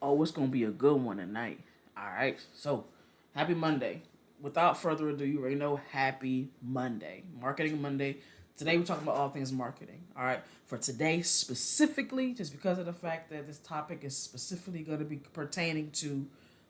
Oh, it's gonna be a good one tonight. All right. So, happy Monday. Without further ado, you already know Happy Monday, Marketing Monday. Today we're talking about all things marketing. All right. For today specifically, just because of the fact that this topic is specifically going to be pertaining to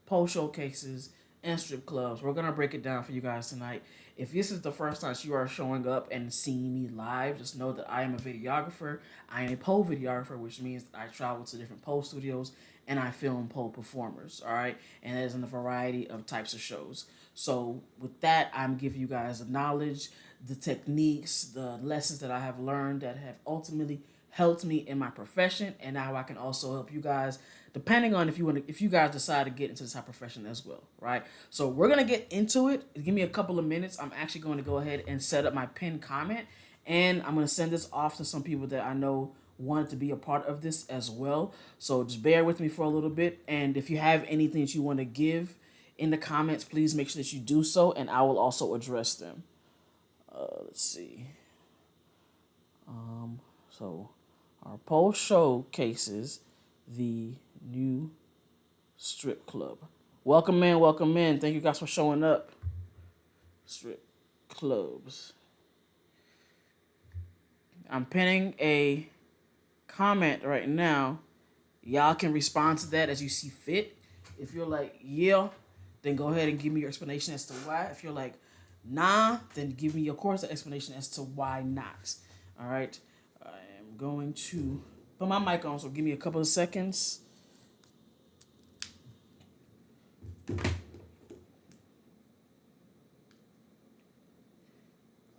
pole showcases and strip clubs, we're gonna break it down for you guys tonight. If this is the first time you are showing up and seeing me live, just know that I am a videographer. I am a pole videographer, which means that I travel to different pole studios and I film pole performers. All right, and that is in a variety of types of shows. So with that, I'm giving you guys the knowledge, the techniques, the lessons that I have learned that have ultimately helped me in my profession, and now I can also help you guys depending on if you guys decide to get into this type of profession as well, right? So we're gonna get into it. Give me a couple of minutes. I'm actually going to go ahead and set up my pinned comment, and I'm gonna send this off to some people that I know wanted to be a part of this as well. So just bear with me for a little bit, and if you have anything that you want to give in the comments, please make sure that you do so, and I will also address them. Let's see. So our poll showcases the new strip club. Welcome in, welcome in. Thank you guys for showing up. Strip clubs. I'm pinning a comment right now. Y'all can respond to that as you see fit. If you're like, yeah, then go ahead and give me your explanation as to why. If you're like, nah, then give me, of course, an explanation as to why not. All right. I am going to put my mic on, so give me a couple of seconds.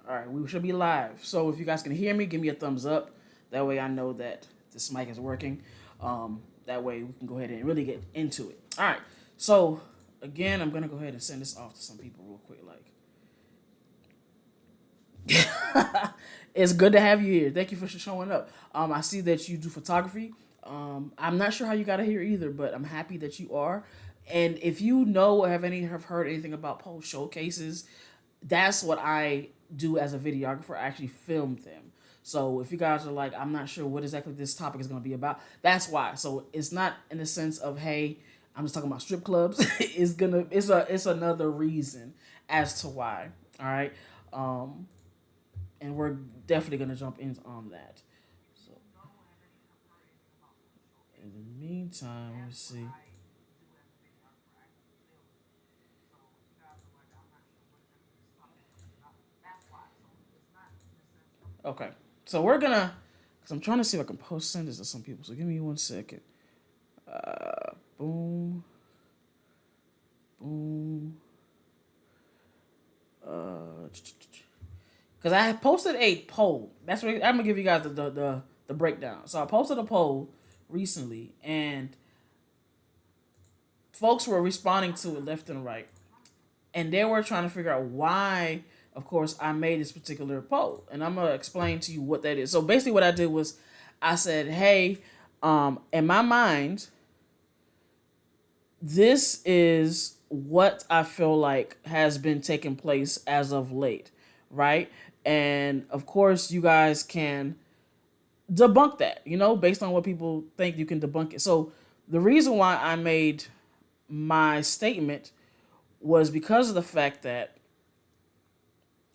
All right, we should be live. So if you guys can hear me, give me a thumbs up. That way I know that this mic is working. That way we can go ahead and really get into it. All right. So again, I'm gonna go ahead and send this off to some people real quick. Like, it's good to have you here. Thank you for showing up. I see that you do photography. I'm not sure how you got here either, but I'm happy that you are. And if you know or have heard anything about pole showcases, that's what I do as a videographer. I actually film them. So if you guys are like, I'm not sure what exactly this topic is going to be about, that's why. So it's not in the sense of, hey, I'm just talking about strip clubs. It's another reason as to why. All right, and we're definitely gonna jump in on that. So in the meantime, let's see. Okay, so we're gonna, cause I'm trying to see if I can post send this to some people. So give me 1 second. Boom, boom. Because I posted a poll. That's what I'm gonna give you guys the breakdown. So I posted a poll recently, and folks were responding to it left and right, and they were trying to figure out why. Of course, I made this particular poll, and I'm gonna explain to you what that is. So basically, what I did was, I said, "Hey, in my mind, this is what I feel like has been taking place as of late, right? And of course, you guys can debunk that, based on what people think you can debunk it. So the reason why I made my statement was because of the fact that,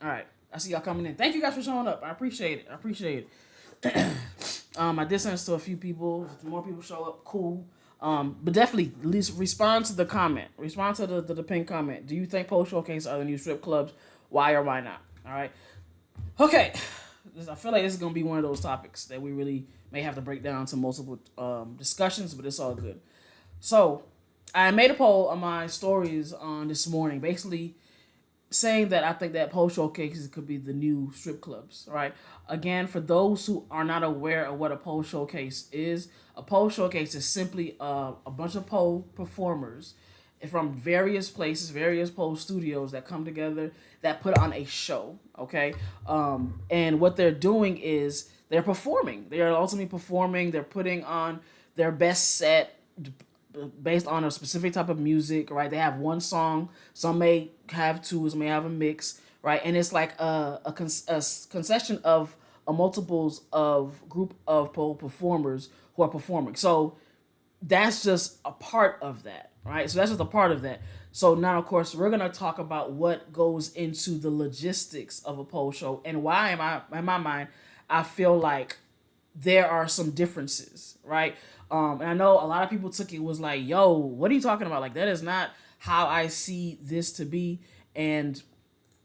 all right, I see y'all coming in. Thank you guys for showing up. I appreciate it. I appreciate it. I did send this to a few people. If more people show up, cool. But definitely, at least respond to the comment. Respond to the pinned comment. Do you think post showcase are the new strip clubs? Why or why not? All right. Okay. I feel like this is gonna be one of those topics that we really may have to break down to multiple discussions, but it's all good. So, I made a poll on my stories on this morning, basically saying that I think that pole showcases could be the new strip clubs, right? Again, for those who are not aware of what a pole showcase is, a pole showcase is simply a bunch of pole performers from various places, various pole studios that come together that put on a show, okay? And what they're doing is they're performing. They are ultimately performing. They're putting on their best set based on a specific type of music, right? They have one song. Some may have two. Some may have a mix, right? And it's like a concession of a multiples of group of performers who are performing. So that's just a part of that, right? So that's just a part of that. So now, of course, we're gonna talk about what goes into the logistics of a pole show and why, in my mind, I feel like there are some differences, right? And I know a lot of people took it was like, "Yo, what are you talking about? Like that is not how I see this to be." And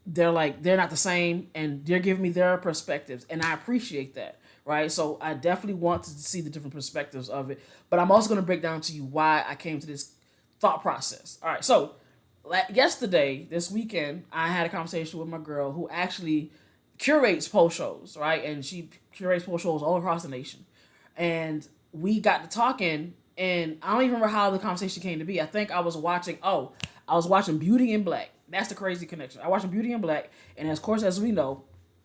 they're like they're not the same, and they're giving me their perspectives, and I appreciate that, right? So I definitely want to see the different perspectives of it, but I'm also going to break down to you why I came to this thought process. All right, so like yesterday, this weekend, I had a conversation with my girl who actually curates post shows, right? And she curates post shows all across the nation, and we got to talking, and I don't even remember how the conversation came to be. I think I was watching Beauty in Black. That's the crazy connection. I watched Beauty in Black, and of course, as we know,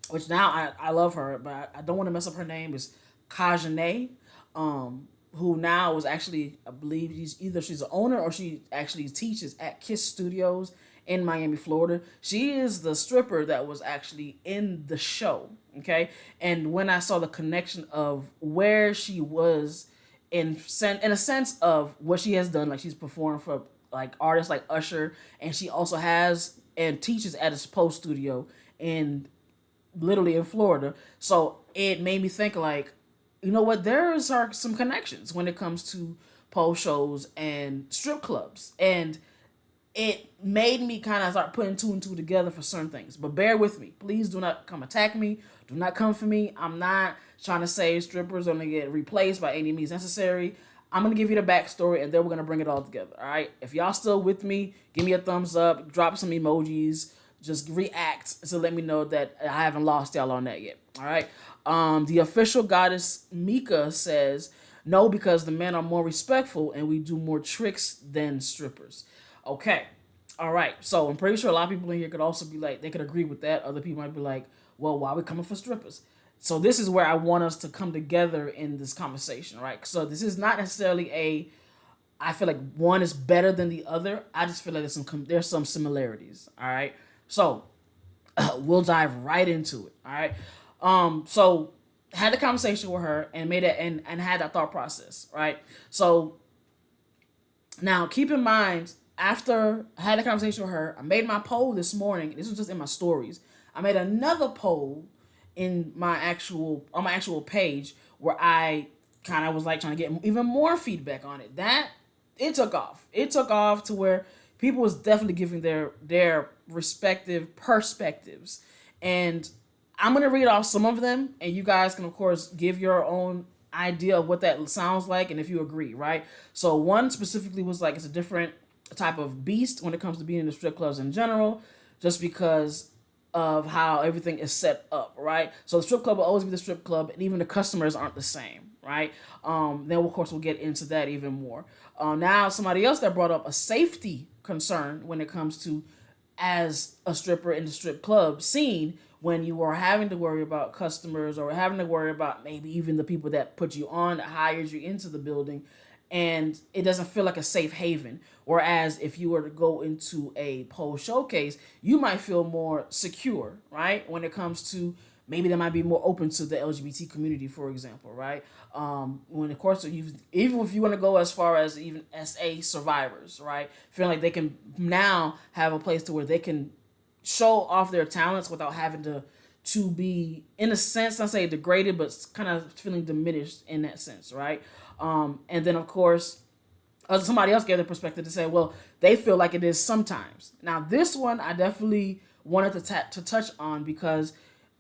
which now I love her, but I don't want to mess up her name, is Kajane, who now was actually, I believe she's the owner or she actually teaches at Kiss Studios in Miami, Florida. She is the stripper that was actually in the show. Okay, and when I saw the connection of where she was in a sense of what she has done, like she's performed for like artists like Usher, and she also has and teaches at a post studio in literally in Florida. So it made me think like, you know what, there's are some connections when it comes to pole shows and strip clubs. And it made me kind of start putting two and two together for certain things. But bear with me. Please do not come attack me. Do not come for me. I'm not trying to say strippers are going to get replaced by any means necessary. I'm going to give you the backstory and then we're going to bring it all together. All right. If y'all still with me, give me a thumbs up, drop some emojis, just react to let me know that I haven't lost y'all on that yet. All right. The official goddess Mika says, no, because the men are more respectful and we do more tricks than strippers. Okay. All right. So I'm pretty sure a lot of people in here could also be like, they could agree with that. Other people might be like, well, why are we coming for strippers? So this is where I want us to come together in this conversation, right? So this is not necessarily I feel like one is better than the other. I just feel like there's some similarities. All right. So we'll dive right into it. All right. So had the conversation with her and made it and had that thought process, right? So now keep in mind, after I had a conversation with her, I made my poll this morning. This was just in my stories. I made another poll in my actual page where I kind of was like trying to get even more feedback on it. That it took off. It took off to where people was definitely giving their respective perspectives. And I'm gonna read off some of them, and you guys can of course give your own idea of what that sounds like and if you agree, right? So one specifically was like it's a different type of beast when it comes to being in the strip clubs in general, just because of how everything is set up, right? So the strip club will always be the strip club, and even the customers aren't the same, right? Then of course we'll get into that even more. Now somebody else that brought up a safety concern when it comes to as a stripper in the strip club scene when you are having to worry about customers or having to worry about maybe even the people that put you on, that hires you into the building, and it doesn't feel like a safe haven. Whereas if you were to go into a pole showcase, you might feel more secure, right? When it comes to maybe they might be more open to the LGBT community, for example, right? When of course you even if you want to go as far as even SA survivors, right? Feeling like they can now have a place to where they can show off their talents without having to be in a sense, not say degraded, but kind of feeling diminished in that sense, right? And then of course somebody else gave their perspective to say, well, they feel like it is sometimes. Now, this one I definitely wanted to touch on because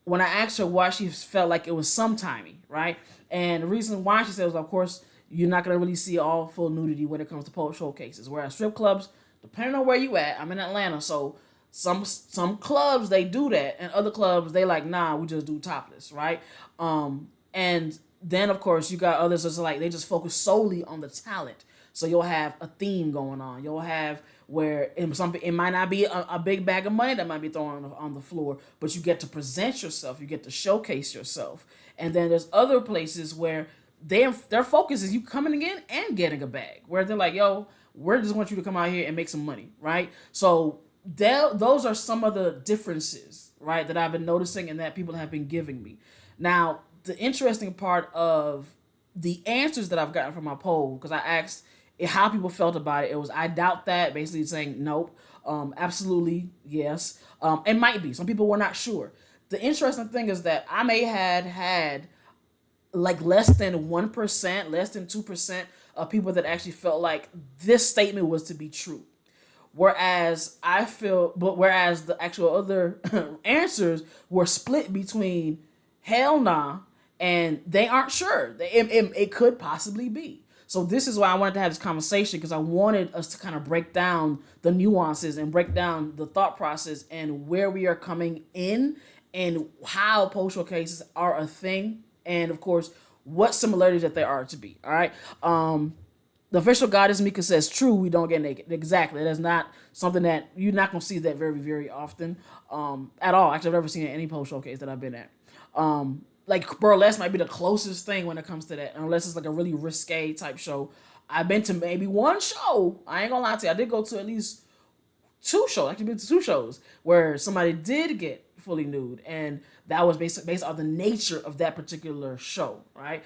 when I asked her why she felt like it was sometimey, right? And the reason why she said was, of course, you're not gonna really see all full nudity when it comes to pole showcases. Whereas strip clubs, depending on where you at, I'm in Atlanta, so some clubs they do that, and other clubs they like, nah, we just do topless, right? And then of course you got others that's like they just focus solely on the talent. So you'll have a theme going on. You'll have where it might not be a big bag of money that might be thrown on the floor, but you get to present yourself. You get to showcase yourself. And then there's other places where their focus is you coming in and getting a bag, where they're like, yo, we just want you to come out here and make some money, right? So those are some of the differences, right, that I've been noticing and that people have been giving me. Now, the interesting part of the answers that I've gotten from my poll, because I asked how people felt about it, it was I doubt that, basically saying nope, absolutely yes, it might be. Some people were not sure. The interesting thing is that I may had like less than 1%, less than 2% of people that actually felt like this statement was to be true. Whereas the actual other answers were split between hell nah and they aren't sure. It could possibly be. So this is why I wanted to have this conversation, because I wanted us to kind of break down the nuances and break down the thought process and where we are coming in and how post showcases are a thing, and of course what similarities that there are to be. All right. The official goddess Mika says, "True, we don't get naked." Exactly. That's not something that you're not gonna see that very, very often, at all. Actually, I've never seen it in any post showcase that I've been at. Like burlesque might be the closest thing when it comes to that, unless it's like a really risque type show. I've been to maybe one show. I ain't gonna lie to you. I did go to at least two shows. Actually, been to two shows where somebody did get fully nude, and that was based on the nature of that particular show, right?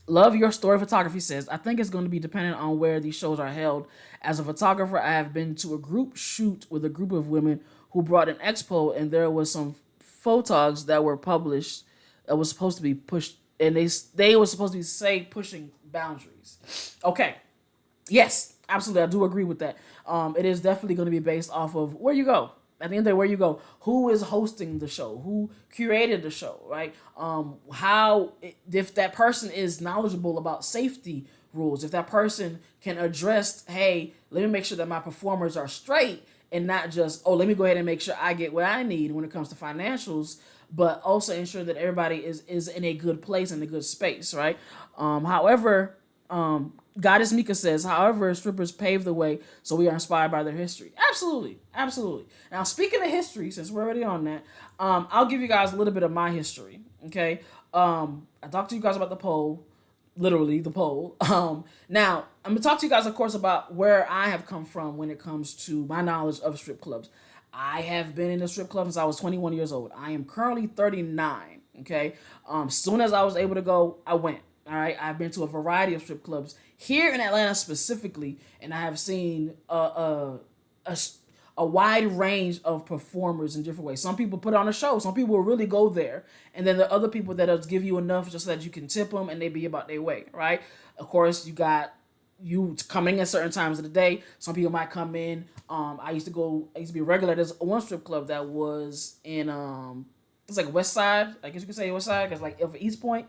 Love your story photography says, I think it's going to be dependent on where these shows are held. As a photographer, I have been to a group shoot with a group of women who brought an expo, and there was some photogs that were published that was supposed to be pushed, and they were supposed to be pushing boundaries. Okay, yes, absolutely, I do agree with that. It is definitely going to be based off of where you go. At the end of the day, where you go, who is hosting the show, who curated the show, right? If that person is knowledgeable about safety rules, if that person can address, hey, let me make sure that my performers are straight, and not just, oh, let me go ahead and make sure I get what I need when it comes to financials, but also ensure that everybody is in a good place, in a good space, right? However, Goddess Mika says, however, strippers paved the way, so we are inspired by their history. Absolutely, absolutely. Now, speaking of history, since we're already on that, I'll give you guys a little bit of my history. Okay, I talked to you guys about the poll, literally the poll. Now I'm gonna talk to you guys, of course, about where I have come from when it comes to my knowledge of strip clubs. I have been in a strip club since I was 21 years old. I am currently 39. Okay, soon as I was able to go, I went. All right, I've been to a variety of strip clubs here in Atlanta specifically, and I have seen a wide range of performers in different ways. Some people put on a show. Some people will really go there, and then there are other people that'll give you enough just so that you can tip them and they be about their way, right? Of course, you got you coming at certain times of the day. Some people might come in. I used to be regular. There's one strip club that was in it's like West Side. I guess you could say West Side, because like of East Point.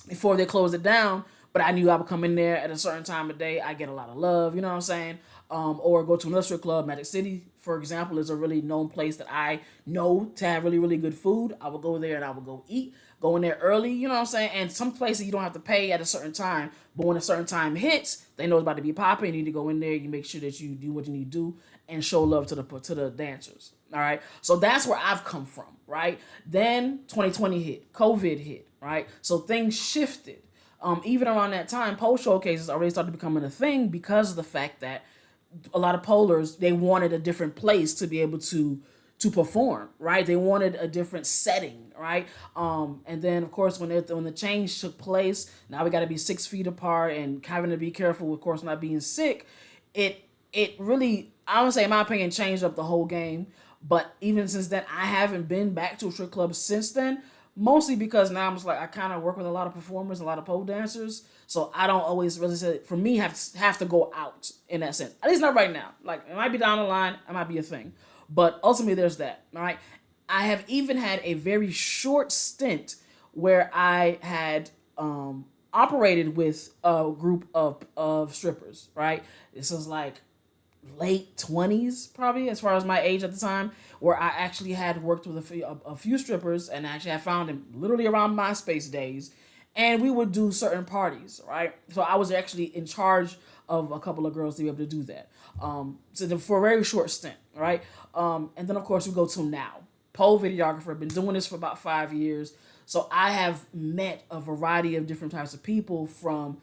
Before they closed it down, but I knew I would come in there at a certain time of day. I get a lot of love, you know what I'm saying? Or go to another strip club. Magic City, for example, is a really known place that I know to have really, really good food. I would go there and I would go eat, go in there early, you know what I'm saying? And some places you don't have to pay at a certain time, but when a certain time hits, they know it's about to be popping. You need to go in there, you make sure that you do what you need to do and show love to the dancers. All right. So that's where I've come from, right? Then 2020 hit, COVID hit, right? So things shifted. Even around that time, post showcases already started becoming a thing because of the fact that a lot of pollers, they wanted a different place to be able to perform, right? They wanted a different setting, right? And then of course when the change took place, now we got to be 6 feet apart and having to be careful, of course, not being sick. It really, I would say, in my opinion, changed up the whole game. But even since then, I haven't been back to a strip club since then. Mostly because now I'm just like, I kind of work with a lot of performers, a lot of pole dancers, so I don't always really say, for me, have to go out in that sense. At least not right now. Like, it might be down the line, it might be a thing, but ultimately there's that. All right, I have even had a very short stint where I had operated with a group of strippers. Right, this was like late 20s probably, as far as my age at the time, where I actually had worked with a few strippers, and actually I found them literally around MySpace days, and we would do certain parties, right? So I was actually in charge of a couple of girls to be able to do that, for a very short stint, right? And then of course we go to now, pole videographer. Been doing this for about 5 years, so I have met a variety of different types of people, from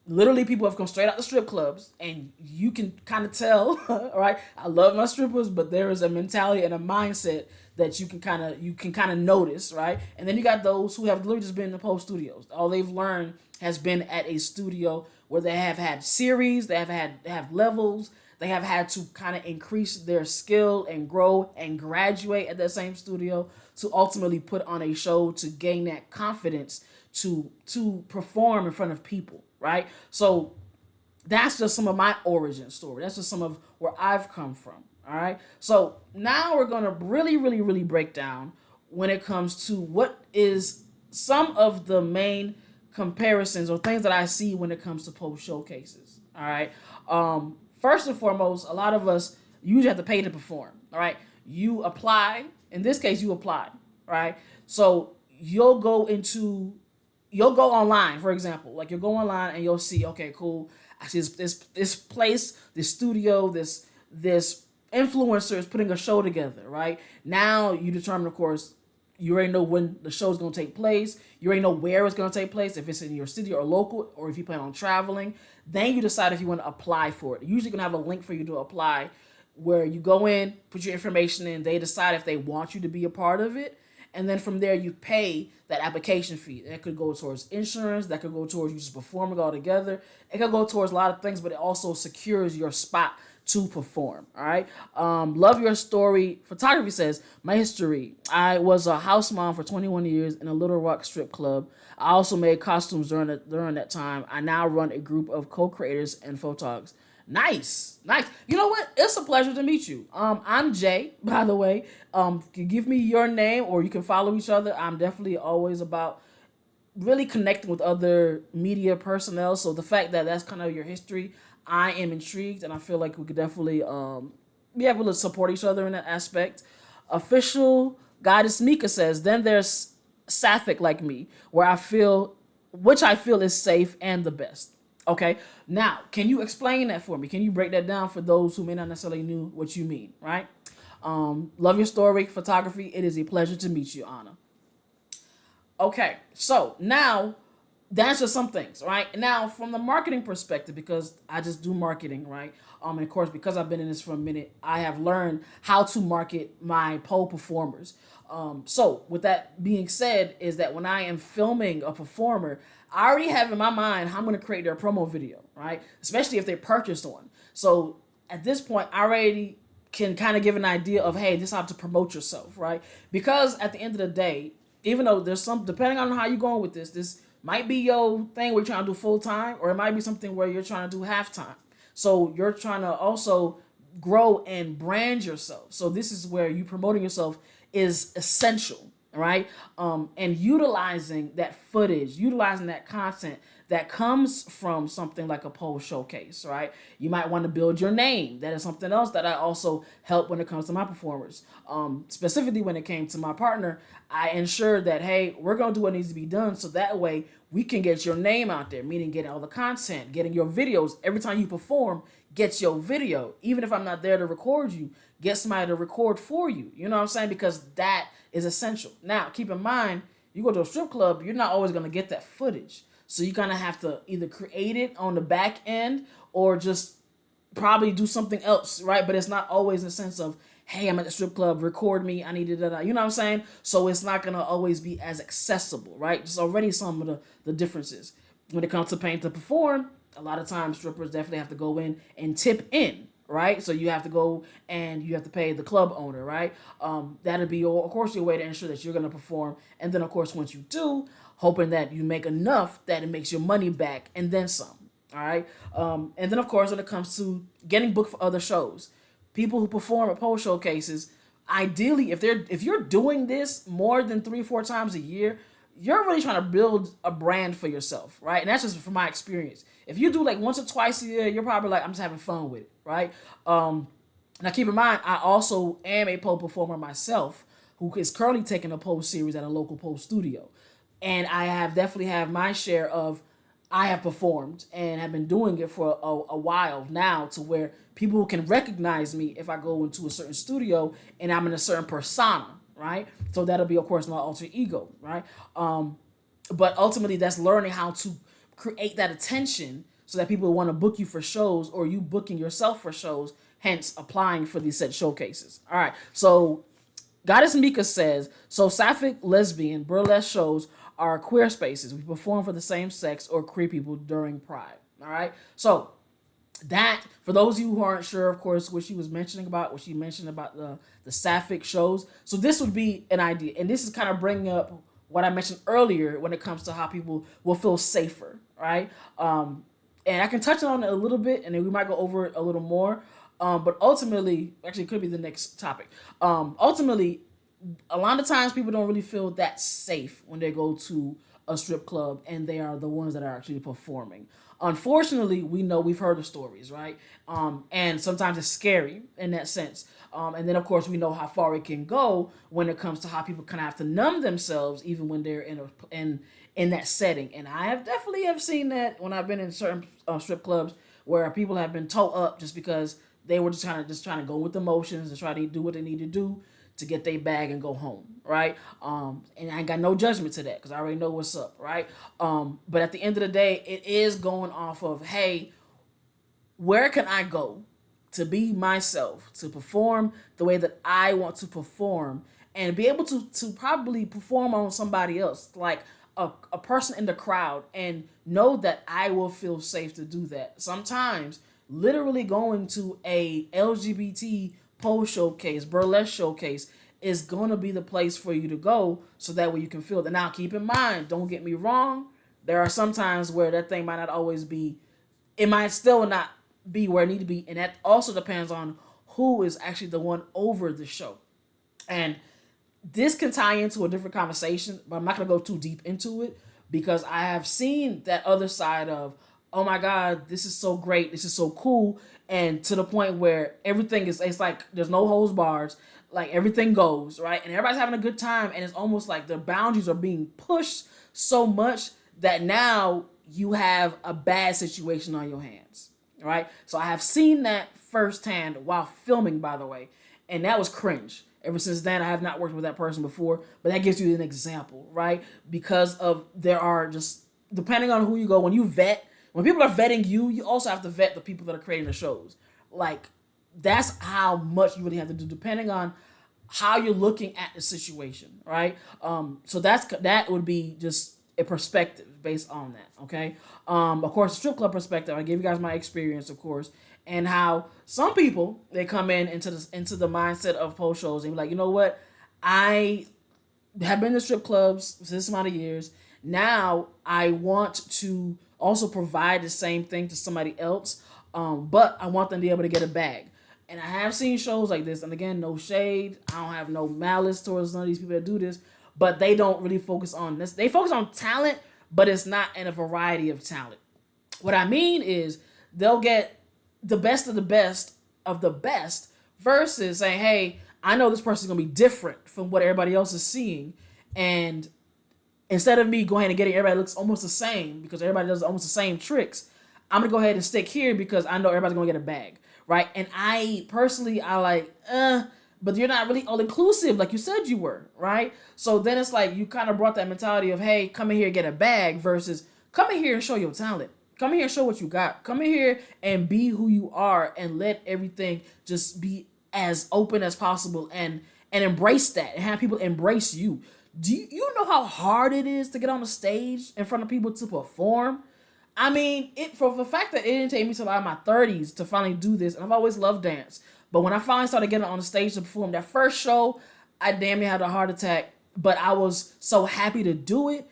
Literally, people have come straight out the strip clubs, and you can kind of tell, right? I love my strippers, but there is a mentality and a mindset that you can kind of notice, right? And then you got those who have literally just been in the pole studios. All they've learned has been at a studio where they have had series, they have levels, they have had to kind of increase their skill and grow and graduate at that same studio to ultimately put on a show to gain that confidence to perform in front of people, right? So that's just some of my origin story. That's just some of where I've come from. All right. So now we're gonna really, really, really break down when it comes to what is some of the main comparisons or things that I see when it comes to post showcases. All right. First and foremost, a lot of us usually have to pay to perform. All right. You apply. In this case, you apply. Right. So you'll go online, for example. Like you'll go online and you'll see, okay, cool. I see this place, this studio, this influencer is putting a show together, right? Now you determine, of course, you already know when the show is going to take place. You already know where it's going to take place, if it's in your city or local, or if you plan on traveling. Then you decide if you want to apply for it. You're usually going to have a link for you to apply where you go in, put your information in, they decide if they want you to be a part of it. And then from there, you pay that application fee. That could go towards insurance. That could go towards you just performing all together. It could go towards a lot of things, but it also secures your spot to perform. All right. Love your story. Photography says, my history. I was a house mom for 21 years in a Little Rock strip club. I also made costumes during that time. I now run a group of co-creators and photogs. Nice, nice. You know what? It's a pleasure to meet you. I'm Jay, by the way. You can give me your name, or you can follow each other. I'm definitely always about really connecting with other media personnel. So the fact that that's kind of your history, I am intrigued, and I feel like we could definitely be able to support each other in that aspect. Official Goddess Mika says, then there's Sapphic like me, which I feel is safe and the best. Okay, now can you explain that for me? Can you break that down for those who may not necessarily knew what you mean? Right. Love your story, photography. It is a pleasure to meet you, Anna. Okay, so now that's just some things, right? Now, from the marketing perspective, because I just do marketing, right? And of course, because I've been in this for a minute, I have learned how to market my pole performers. So, with that being said, is that when I am filming a performer, I already have in my mind how I'm going to create their promo video, right? Especially if they purchased one. So, at this point, I already can kind of give an idea of, hey, this is how to promote yourself, right? Because at the end of the day, even though there's some, depending on how you're going with this might be your thing where you're trying to do full time, or it might be something where you're trying to do half time. So you're trying to also grow and brand yourself. So this is where you promoting yourself is essential, right? And utilizing that footage, utilizing that content that comes from something like a pole showcase, right? You might want to build your name. That is something else that I also help when it comes to my performers. Specifically when it came to my partner, I ensured that, hey, we're going to do what needs to be done so that way we can get your name out there, meaning getting all the content, getting your videos. Every time you perform, get your video. Even if I'm not there to record you, get somebody to record for you. You know what I'm saying? Because that is essential. Now, keep in mind, you go to a strip club, you're not always going to get that footage. So you kind of have to either create it on the back end or just probably do something else, right? But it's not always in the sense of, hey, I'm at the strip club, record me, I need to, you know what I'm saying? So it's not going to always be as accessible, right? Just already some of the differences. When it comes to paying to perform, a lot of times strippers definitely have to go in and tip in, right? So you have to go and you have to pay the club owner, right? That'll be, of course, your way to ensure that you're going to perform. And then, of course, once you do, hoping that you make enough that it makes your money back and then some. All right. And then, of course, when it comes to getting booked for other shows, people who perform at pole showcases, ideally, if you're doing this more than 3 or 4 times a year, you're really trying to build a brand for yourself, right? And that's just from my experience. If you do like once or twice a year, you're probably like, I'm just having fun with it, right? Now, keep in mind, I also am a pole performer myself who is currently taking a pole series at a local pole studio. And I have definitely have my share of I have performed and have been doing it for a while now to where people can recognize me if I go into a certain studio and I'm in a certain persona, right? So that'll be, of course, my alter ego, right? But ultimately, that's learning how to create that attention so that people want to book you for shows or you booking yourself for shows, hence applying for these said showcases. All right, so Goddess Mika says, so sapphic, lesbian, burlesque shows are queer spaces. We perform for the same sex or queer people during Pride. All right, so that, for those of you who aren't sure, of course, what she was mentioning about, what she mentioned about the sapphic shows. So this would be an idea, and this is kind of bringing up what I mentioned earlier when it comes to how people will feel safer, right? And I can touch on it a little bit, and then we might go over it a little more. But ultimately, actually, it could be the next topic. Ultimately, a lot of times people don't really feel that safe when they go to a strip club and they are the ones that are actually performing. Unfortunately, we know, we've heard the stories, right? And sometimes it's scary in that sense. And then of course we know how far it can go when it comes to how people kind of have to numb themselves even when they're in that setting. And I have definitely have seen that when I've been in certain strip clubs where people have been towed up just because they were just trying to go with the motions and try to do what they need to do to get their bag and go home, right? And I ain't got no judgment to that because I already know what's up, right? But at the end of the day, it is going off of, hey, where can I go to be myself, to perform the way that I want to perform, and be able to probably perform on somebody else, like a person in the crowd, and know that I will feel safe to do that. Sometimes, literally going to a LGBT pole showcase, burlesque showcase, is gonna be the place for you to go, so that way you can feel that. Now, keep in mind, don't get me wrong, there are some times where that thing might not always be, it might still not be where it need to be, and that also depends on who is actually the one over the show. And this can tie into a different conversation, but I'm not gonna go too deep into it because I have seen that other side of, oh my god, this is so great, this is so cool, and to the point where everything is, it's like there's no holds bars, like everything goes right, and everybody's having a good time, and it's almost like the boundaries are being pushed so much that now you have a bad situation on your hands, right? So I have seen that firsthand while filming, by the way, and that was cringe. Ever since then, I have not worked with that person before, but that gives you an example, right? Because of, there are just, depending on who you go, when you vet, when people are vetting you, you also have to vet the people that are creating the shows. Like, that's how much you really have to do, depending on how you're looking at the situation, right? So that would be just a perspective based on that, okay? Of course, strip club perspective, I gave you guys my experience, of course, and how some people, they come into the mindset of post shows and be like, you know what, I have been to strip clubs for this amount of years. Now I want to also provide the same thing to somebody else, but I want them to be able to get a bag. And I have seen shows like this, and again, no shade. I don't have no malice towards none of these people that do this, but they don't really focus on this. They focus on talent, but it's not in a variety of talent. What I mean is they'll get the best of the best versus saying, hey, I know this person's gonna be different from what everybody else is seeing, and instead of me going ahead and getting everybody looks almost the same because everybody does almost the same tricks, I'm gonna go ahead and stick here because I know everybody's gonna get a bag, right? And I personally, I like, but you're not really all inclusive like you said you were, right? So then it's like you kind of brought that mentality of, hey, come in here and get a bag versus come in here and show your talent. Come in here and show what you got. Come in here and be who you are and let everything just be as open as possible and embrace that and have people embrace you. Do you know how hard it is to get on the stage in front of people to perform? I mean, it for the fact that it didn't take me till my 30s to finally do this, and I've always loved dance. But when I finally started getting on the stage to perform that first show, I damn near had a heart attack. But I was so happy to do it.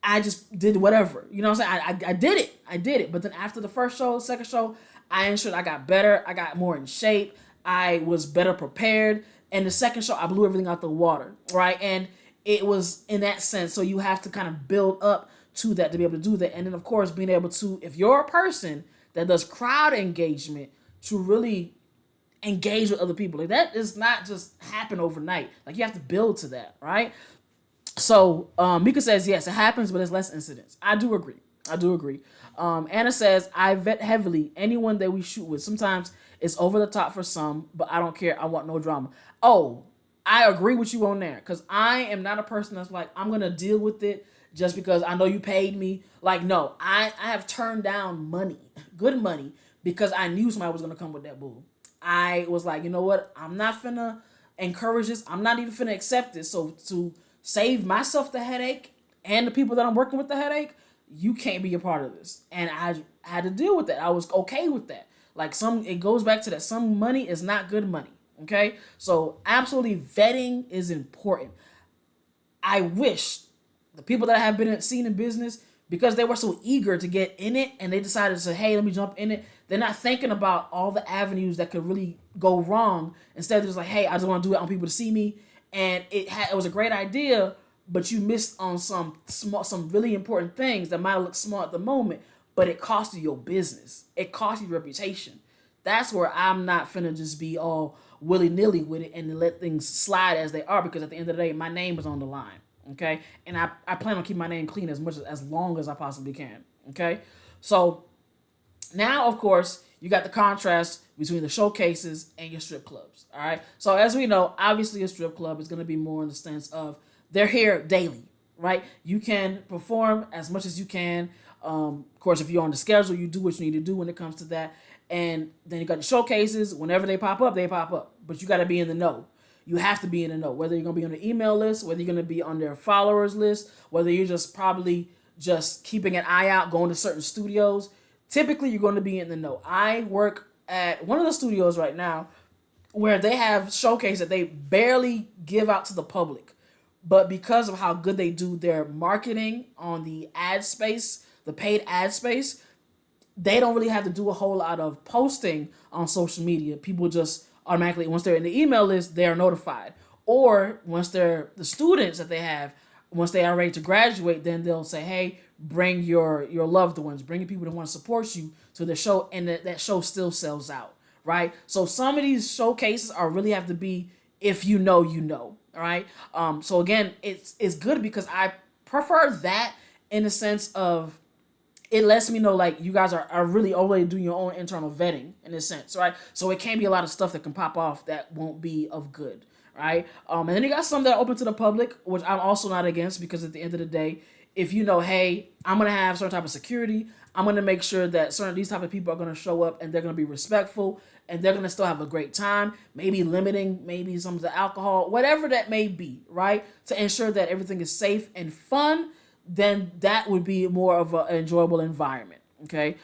I just did whatever. You know what I'm saying? I did it. I did it. But then after the first show, second show, I ensured I got better. I got more in shape. I was better prepared. And the second show, I blew everything out the water, right? And it was in that sense. So you have to kind of build up to that to be able to do that. And then, of course, being able to, if you're a person that does crowd engagement, to really engage with other people. Like, that does not just happen overnight. Like, you have to build to that, right? So Mika says, yes, it happens, but it's less incidents. I do agree. Anna says, I vet heavily anyone that we shoot with. Sometimes it's over the top for some, but I don't care. I want no drama. Oh, I agree with you on there because I am not a person that's like, I'm going to deal with it just because I know you paid me. Like, no, I have turned down money, good money, because I knew somebody was gonna come with that bull. I was like, you know what? I'm not finna encourage this. I'm not even finna accept this. So to save myself the headache and the people that I'm working with the headache, you can't be a part of this. And I had to deal with that. I was okay with that. Like it goes back to that some money is not good money. Okay? So absolutely vetting is important. I wish the people that I have been seen in business, because they were so eager to get in it and they decided to say, hey, let me jump in it. They're not thinking about all the avenues that could really go wrong. Instead, they're just like, hey, I just want to do it. I want people to see me. And it was a great idea, but you missed on some really important things that might look small at the moment, but it cost you your business. It cost you your reputation. That's where I'm not finna just be all willy nilly with it and let things slide as they are, because at the end of the day, my name is on the line. Okay, and I plan on keeping my name clean as long as I possibly can. Okay, so now of course you got the contrast between the showcases and your strip clubs. All right, so as we know, obviously a strip club is going to be more in the sense of they're here daily, right? You can perform as much as you can. Of course, if you're on the schedule, you do what you need to do when it comes to that. And then you got the showcases. Whenever they pop up, they pop up. But you got to be in the know. You have to be in the know. Whether you're going to be on the email list, whether you're going to be on their followers list, whether you're just probably just keeping an eye out, going to certain studios. Typically, you're going to be in the know. I work at one of the studios right now where they have showcase that they barely give out to the public. But because of how good they do their marketing on the ad space, the paid ad space, they don't really have to do a whole lot of posting on social media. People just automatically, once they're in the email list, they are notified. Or once they're the students that they have, once they are ready to graduate, then they'll say, hey, bring your loved ones, bring people that want to support you to the show, and that show still sells out, right? So some of these showcases are really have to be if you know, you know, all right? So again, it's good because I prefer that in the sense of it lets me know like you guys are really already doing your own internal vetting in a sense, right? So it can't be a lot of stuff that can pop off that won't be of good, right? And then you got some that are open to the public, which I'm also not against, because at the end of the day, if you know, hey, I'm gonna have certain type of security, I'm gonna make sure that certain these type of people are gonna show up and they're gonna be respectful and they're gonna still have a great time. Maybe limiting maybe some of the alcohol, whatever that may be, right? To ensure that everything is safe and fun, then that would be more of an enjoyable environment. Okay.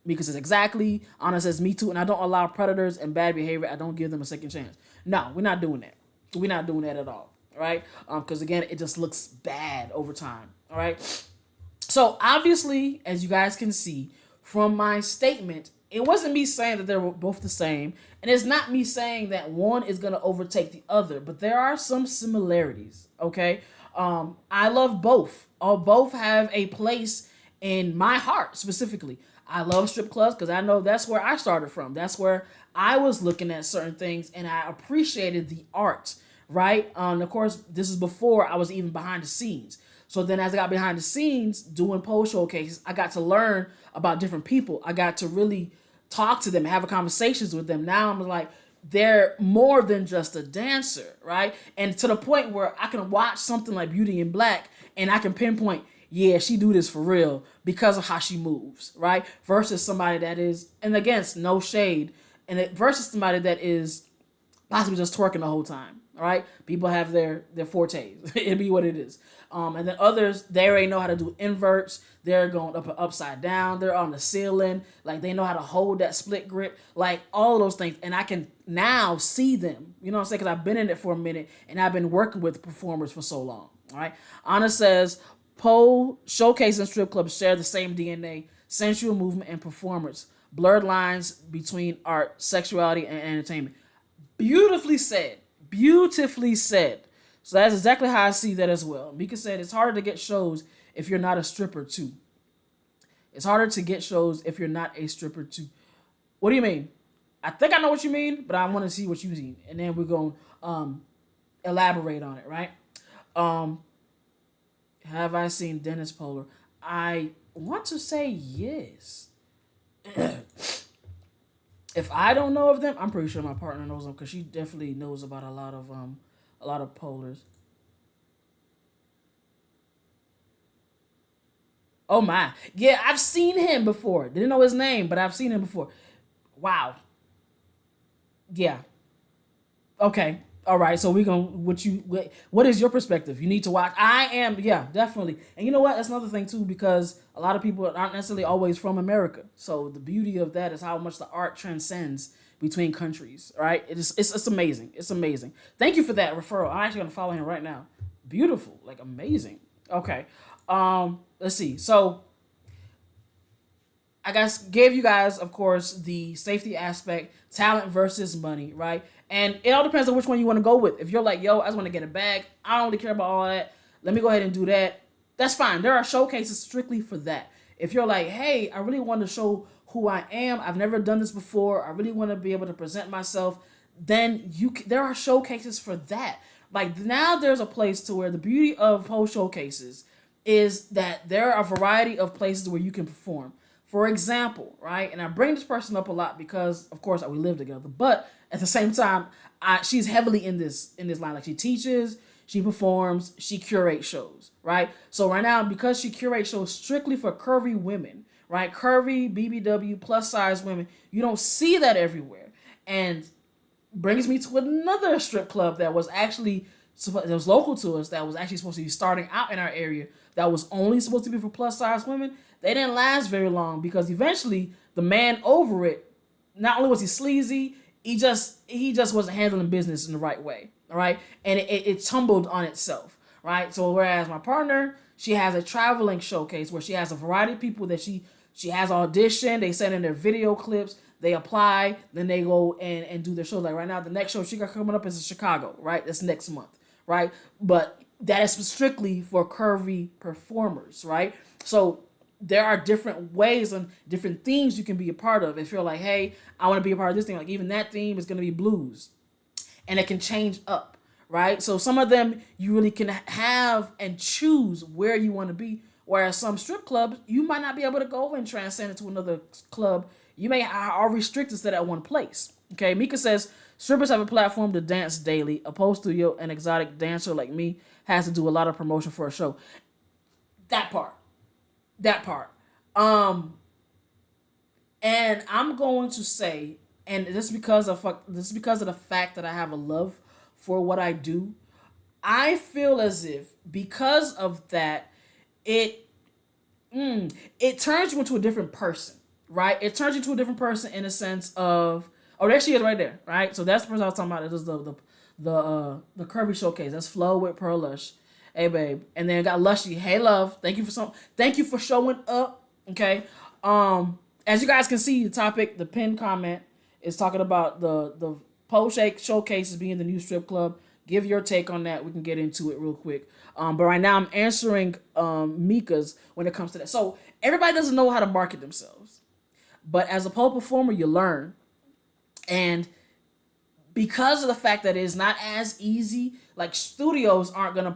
Because it's exactly honest as me too, and I don't allow predators and bad behavior. I don't give them a second chance. No, we're not doing that. We're not doing that at all. Right? Because again, it just looks bad over time. All right. So obviously, as you guys can see from my statement, it wasn't me saying that they were both the same, and it's not me saying that one is gonna overtake the other, but there are some similarities. Okay. I love both. Both have a place in my heart specifically. I love strip clubs because I know that's where I started from. That's where I was looking at certain things and I appreciated the art, right? Of course, this is before I was even behind the scenes. So then as I got behind the scenes doing pole showcases, I got to learn about different people. I got to really talk to them, have conversations with them. Now I'm like, they're more than just a dancer, right? And to the point where I can watch something like Beauty in Black and I can pinpoint, yeah, she do this for real because of how she moves, right? Versus somebody that is, and again, no shade, and versus somebody that is possibly just twerking the whole time. All right, people have their fortes. It be what it is. And then others, they already know how to do inverts. They're going up and upside down. They're on the ceiling. Like they know how to hold that split grip. Like all of those things. And I can now see them. You know what I'm saying? Because I've been in it for a minute and I've been working with performers for so long. All right. Anna says pole, showcase, and strip clubs share the same DNA, sensual movement, and performance. Blurred lines between art, sexuality, and entertainment. Beautifully said. Beautifully said. So that's exactly how I see that as well. Mika said it's harder to get shows if you're not a stripper too. It's harder to get shows if you're not a stripper too. What do you mean? I think I know what you mean, but I want to see what you mean, and then we're going to elaborate on it, right? Um, have I seen Dennis Polar? I want to say yes. If I don't know of them, I'm pretty sure my partner knows them because she definitely knows about a lot of polars. Oh my. Yeah, I've seen him before. Didn't know his name, but I've seen him before. Wow. Yeah. Okay. All right. So we gonna what is your perspective? You need to watch. I am, yeah, definitely. And you know what? That's another thing too, because a lot of people aren't necessarily always from America. So the beauty of that is how much the art transcends between countries. Right? It's amazing. It's amazing. Thank you for that referral. I'm actually gonna follow him right now. Beautiful. Like amazing. Okay. Let's see. So I guess gave you guys, of course, the safety aspect, talent versus money, right? And it all depends on which one you want to go with. If you're like, yo, I just want to get a bag, I don't really care about all that. Let me go ahead and do that. That's fine. There are showcases strictly for that. If you're like, hey, I really want to show who I am. I've never done this before. I really want to be able to present myself. Then there are showcases for that. Like now, there's a place to where the beauty of whole showcases is that there are a variety of places where you can perform. For example, right, and I bring this person up a lot because, of course, we live together. But at the same time, she's heavily in this line. Like she teaches, she performs, she curates shows, right? So right now, because she curates shows strictly for curvy women, right, curvy BBW plus size women, you don't see that everywhere, and brings me to another strip club that was actually that was local to us, that was actually supposed to be starting out in our area, that was only supposed to be for plus size women. They didn't last very long because eventually the man over it, not only was he sleazy, he just wasn't handling business in the right way. All right, and it tumbled on itself. Right. So whereas my partner, she has a traveling showcase where she has a variety of people that she has audition. They send in their video clips. They apply, then they go and do their show. Like right now, the next show she got coming up is in Chicago, right? That's next month, right? But that is strictly for curvy performers, right? So there are different ways and different themes you can be a part of. If you're like, hey, I want to be a part of this thing, like even that theme is going to be blues, and it can change up, right? So some of them you really can have and choose where you want to be. Whereas some strip clubs, you might not be able to go and transcend into another club. You may are restricted to that one place. Okay, Mika says strippers have a platform to dance daily. A pole studio, an exotic dancer like me has to do a lot of promotion for a show. That part, that part. Um, and I'm going to say, and this is because of the fact that I have a love for what I do. I feel as if because of that, it it turns you into a different person, right? It turns you into a different person in a sense of, oh, there she is right there, right? So that's the person I was talking about. It is the curvy showcase. That's Flo with Pearl Lush. Hey babe, and then got Lushy. Hey love, thank you for showing up. Okay, as you guys can see, the topic, the pinned comment is talking about the pole shake showcases being the new strip club. Give your take on that. We can get into it real quick. But right now I'm answering Mika's when it comes to that. So everybody doesn't know how to market themselves, but as a pole performer, you learn, and because of the fact that it's not as easy, like studios aren't gonna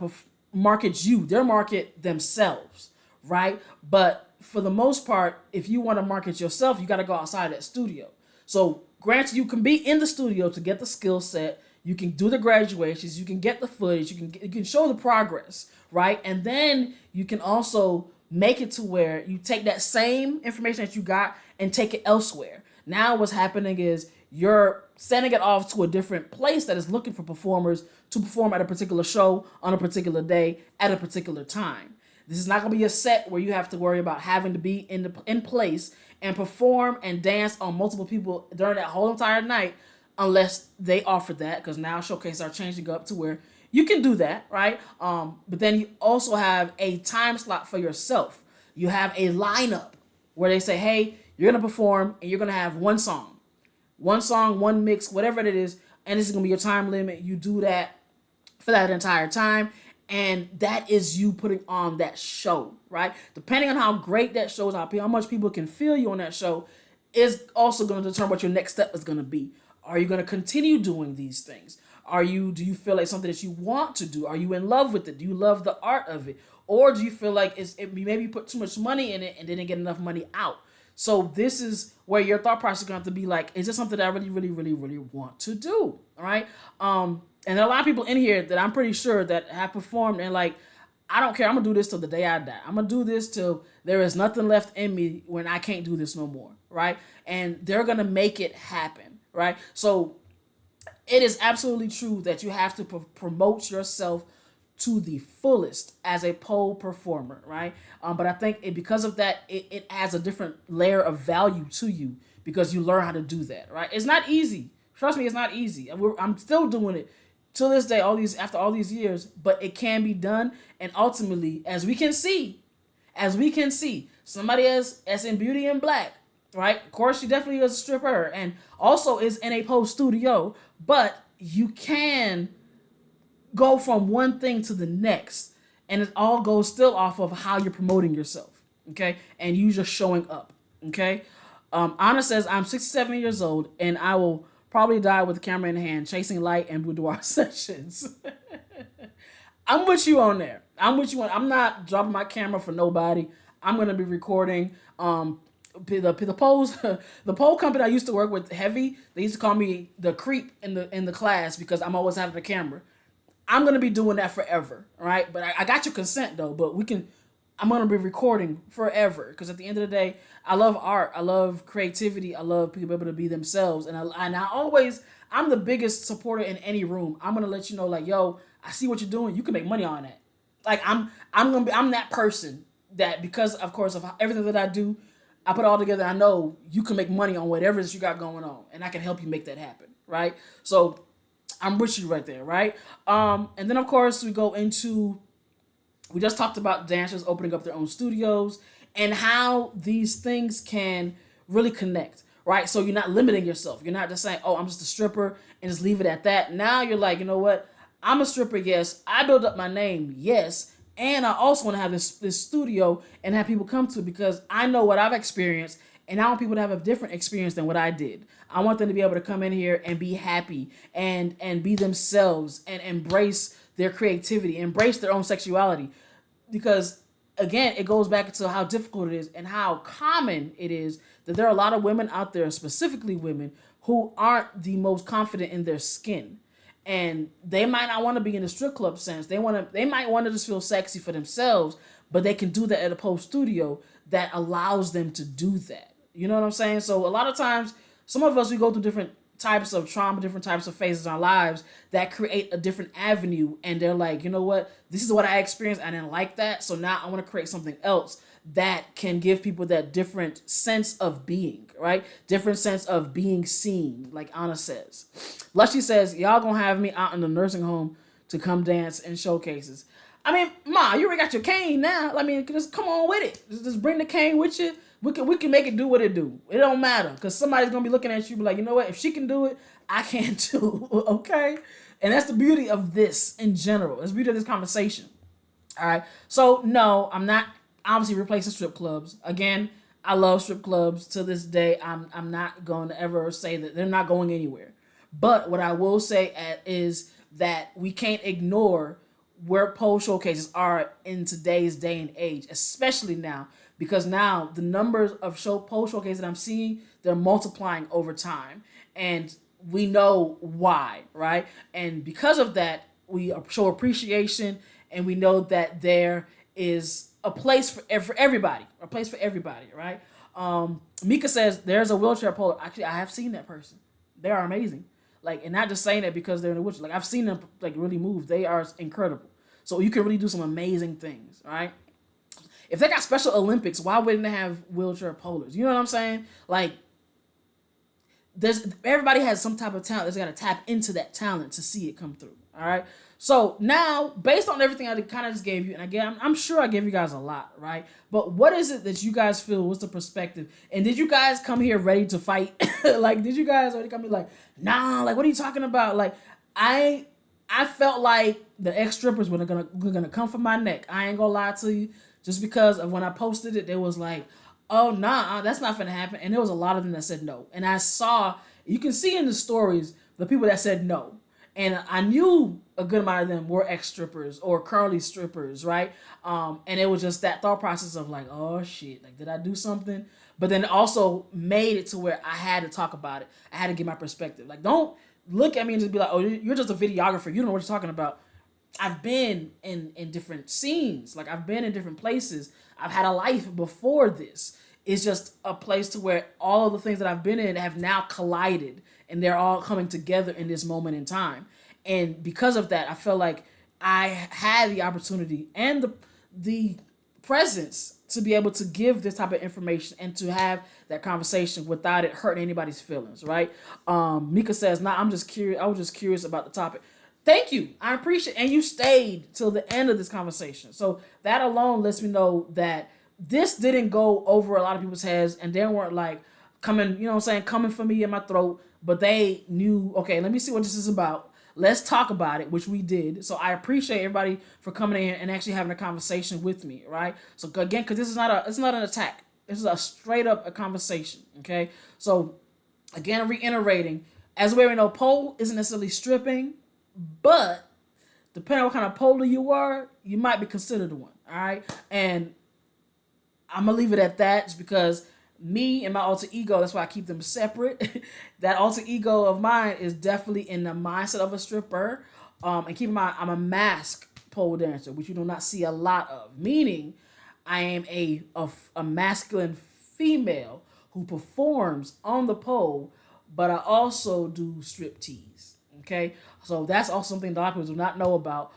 market you; they'll market themselves, right? But for the most part, if you want to market yourself, you got to go outside that studio. So, granted, you can be in the studio to get the skill set. You can do the graduations. You can get the footage. You can show the progress, right? And then you can also make it to where you take that same information that you got and take it elsewhere. Now, what's happening is you're sending it off to a different place that is looking for performers to perform at a particular show on a particular day at a particular time. This is not going to be a set where you have to worry about having to be in place and perform and dance on multiple people during that whole entire night, unless they offer that, because now showcases are changing up to where you can do that, right? But then you also have a time slot for yourself. You have a lineup where they say, hey, you're going to perform and you're going to have one song, one mix, whatever it is, and this is going to be your time limit. You do that for that entire time, and that is you putting on that show, right? Depending on how great that show is, how much people can feel you on that show, is also going to determine what your next step is going to be. Are you going to continue doing these things? Do you feel like something that you want to do? Are you in love with it? Do you love the art of it? Or do you feel like maybe you put too much money in it and didn't get enough money out? So this is where your thought process is going to have to be like, is this something that I really, really, really, really want to do? All right. And there are a lot of people in here that I'm pretty sure that have performed and like, I don't care. I'm gonna do this till the day I die. I'm gonna do this till there is nothing left in me when I can't do this no more, right? And they're gonna make it happen, right? So it is absolutely true that you have to promote yourself to the fullest as a pole performer, right? But I think because of that, it adds a different layer of value to you because you learn how to do that, right? It's not easy. Trust me, it's not easy. I'm still doing it to this day, after all these years, but it can be done. And ultimately, as we can see, somebody as in Beauty in Black, right? Of course, she definitely is a stripper and also is in a pole studio, but you can go from one thing to the next, and it all goes still off of how you're promoting yourself, okay? And you just showing up, okay? Anna says, I'm 67 years old, and I will probably die with the camera in hand, chasing light and boudoir sessions. I'm with you on there. I'm not dropping my camera for nobody. I'm gonna be recording. The polls, the pole company I used to work with, Heavy, they used to call me the creep in the class because I'm always having a camera. I'm gonna be doing that forever, right? But I got your consent though. But I'm gonna be recording forever because at the end of the day, I love art, I love creativity, I love people able to be themselves, and I'm the biggest supporter in any room. I'm gonna let you know, like, yo, I see what you're doing. You can make money on that. Like I'm that person that because of course of everything that I do, I put it all together. I know you can make money on whatever it is you got going on, and I can help you make that happen, right? So I'm with you right there, right? And then of course we just talked about dancers opening up their own studios and how these things can really connect, right? So you're not limiting yourself. You're not just saying, oh, I'm just a stripper and just leave it at that. Now you're like, you know what? I'm a stripper, yes. I build up my name, yes. And I also want to have this studio and have people come to it because I know what I've experienced and I want people to have a different experience than what I did. I want them to be able to come in here and be happy and be themselves and embrace their creativity, embrace their own sexuality. Because again, it goes back to how difficult it is and how common it is that there are a lot of women out there, specifically women, who aren't the most confident in their skin. And they might not want to be in the strip club sense. They might want to just feel sexy for themselves, but they can do that at a pole studio that allows them to do that. You know what I'm saying? So a lot of times, some of us, we go through different types of trauma, different types of phases in our lives that create a different avenue. And they're like, you know what? This is what I experienced. I didn't like that. So now I want to create something else that can give people that different sense of being, right? Different sense of being seen, like Anna says. Lushy says, y'all gonna have me out in the nursing home to come dance in showcases. I mean, Ma, you already got your cane now. I mean, just come on with it. Just bring the cane with you. We can make it do what it do. It don't matter because somebody's gonna be looking at you, be like, you know what? If she can do it, I can too. Okay, and that's the beauty of this in general. That's the beauty of this conversation. All right. So no, I'm not obviously replacing strip clubs. Again, I love strip clubs to this day. I'm not going to ever say that they're not going anywhere. But what I will say is that we can't ignore where pole showcases are in today's day and age, especially now, because now the numbers of pole showcases that I'm seeing, they're multiplying over time. And we know why, right? And because of that, we show appreciation and we know that there is a place for everybody, right? Mika says there's a wheelchair pole. Actually, I have seen that person. They are amazing. Like, and not just saying that because they're in a wheelchair. Like, I've seen them like really move. They are incredible. So you can really do some amazing things, right? If they got Special Olympics, why wouldn't they have wheelchair polers? You know what I'm saying? Like, everybody has some type of talent. They got to tap into that talent to see it come through. All right. So now, based on everything I kind of just gave you, and again, I'm sure I gave you guys a lot, right? But what is it that you guys feel? What's the perspective? And did you guys come here ready to fight? Like, did you guys already come here like, nah? Like, what are you talking about? Like, I felt like the ex strippers were gonna come for my neck. I ain't gonna lie to you, just because of when I posted it, they was like, oh nah, that's not gonna happen. And there was a lot of them that said no. And you can see in the stories the people that said no. And I knew a good amount of them were ex-strippers or currently strippers, right? And it was just that thought process of like, oh shit, like did I do something? But then it also made it to where I had to talk about it. I had to give my perspective. Like, don't look at me and just be like, oh, you're just a videographer. You don't know what you're talking about. I've been in different scenes. Like I've been in different places. I've had a life before this. It's just a place to where all of the things that I've been in have now collided and they're all coming together in this moment in time. And because of that, I feel like I had the opportunity and the presence to be able to give this type of information and to have that conversation without it hurting anybody's feelings, right? Mika says, "Nah, I'm just curious. I was just curious about the topic." Thank you. I appreciate, and you stayed till the end of this conversation. So that alone lets me know that this didn't go over a lot of people's heads, and they weren't like coming, you know what I'm saying, coming for me in my throat. But they knew, okay, let me see what this is about. Let's talk about it, which we did. So I appreciate everybody for coming in and actually having a conversation with me, right? So again, because this is not it's not an attack. This is a straight up a conversation. Okay. So again, reiterating, as we already know, pole isn't necessarily stripping, but depending on what kind of polar you are, you might be considered one. All right. And I'm gonna leave it at that just because me and my alter ego, that's why I keep them separate. That alter ego of mine is definitely in the mindset of a stripper. And keep in mind, I'm a mask pole dancer, which you do not see a lot of. Meaning, I am a masculine female who performs on the pole, but I also do strip tease. Okay, so that's also something that a lot of people do not know about.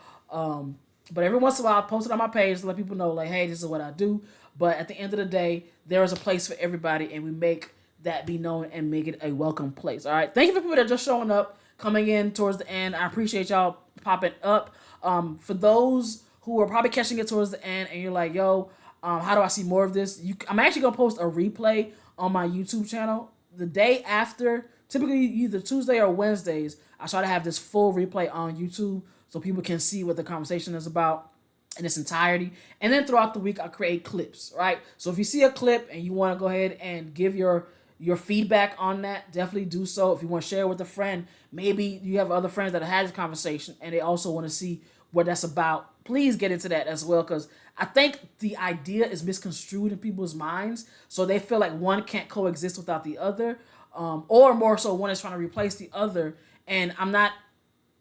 But every once in a while, I post it on my page to let people know, like, hey, this is what I do. But at the end of the day, there is a place for everybody, and we make that be known and make it a welcome place. All right. Thank you for people that are just showing up, coming in towards the end. I appreciate y'all popping up. For those who are probably catching it towards the end, and you're like, yo, how do I see more of this? I'm actually gonna post a replay on my YouTube channel the day after. Typically, either Tuesday or Wednesdays, I try to have this full replay on YouTube so people can see what the conversation is about in its entirety. And then throughout the week, I create clips, right? So if you see a clip and you want to go ahead and give your feedback on that, definitely do so. If you want to share it with a friend, maybe you have other friends that have had this conversation and they also want to see what that's about, please get into that as well, because I think the idea is misconstrued in people's minds, so they feel like one can't coexist without the other, or more so one is trying to replace the other. And I'm not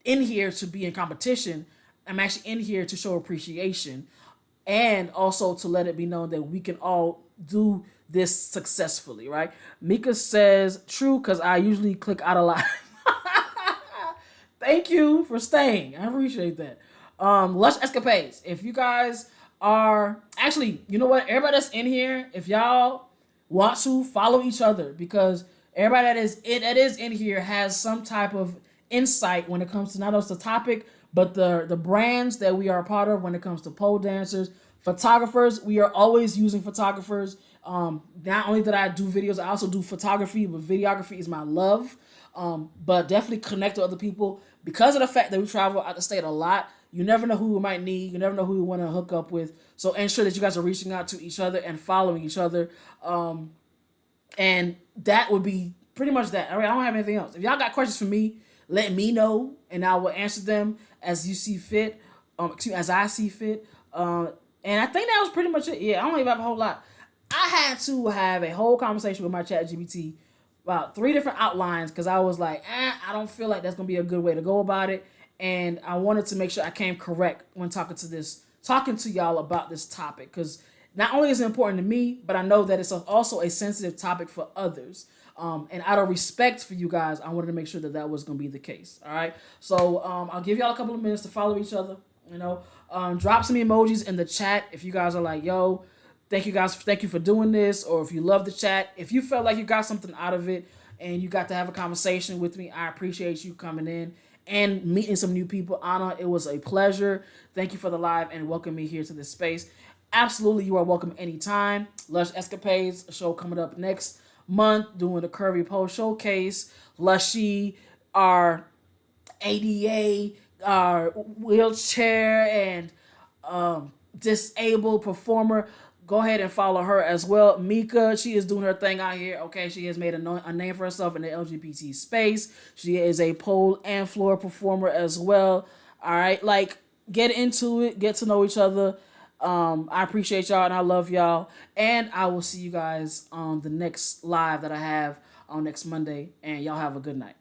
in here to be in competition. I'm actually in here to show appreciation and also to let it be known that we can all do this successfully, right? Mika says, true, because I usually click out a lot. Thank you for staying. I appreciate that. Lush Escapades. If you guys are actually, you know what? Everybody that's in here, if y'all want to follow each other, because everybody that is in here has some type of insight when it comes to not only the topic, but the brands that we are a part of when it comes to pole dancers, photographers. We are always using photographers. Not only that I do videos, I also do photography, but videography is my love. But definitely connect with other people because of the fact that we travel out the state a lot. You never know who we might need. You never know who you want to hook up with. So ensure that you guys are reaching out to each other and following each other. And that would be pretty much that. All right, I don't have anything else. If y'all got questions for me, let me know, and I will answer them as you see fit. As I see fit. And I think that was pretty much it. Yeah, I don't even have a whole lot. I had to have a whole conversation with my ChatGPT about 3 different outlines because I was like, I don't feel like that's gonna be a good way to go about it, and I wanted to make sure I came correct when talking to y'all about this topic, because not only is it important to me, but I know that it's also a sensitive topic for others. And out of respect for you guys, I wanted to make sure that that was going to be the case. All right. So I'll give y'all a couple of minutes to follow each other. You know, drop some emojis in the chat if you guys are like, yo, thank you guys, thank you for doing this, or if you love the chat, if you felt like you got something out of it and you got to have a conversation with me, I appreciate you coming in and meeting some new people. Anna, it was a pleasure. Thank you for the live and welcome me here to this space. Absolutely, you are welcome anytime. Lush Escapades, a show coming up next month, doing the Curvy Pole Showcase. Lushy, our ADA, our wheelchair and disabled performer. Go ahead and follow her as well. Mika, she is doing her thing out here. Okay, she has made a name for herself in the LGBT space. She is a pole and floor performer as well. All right, like, get into it, get to know each other. I appreciate y'all and I love y'all. And I will see you guys on the next live that I have on next Monday. And y'all have a good night.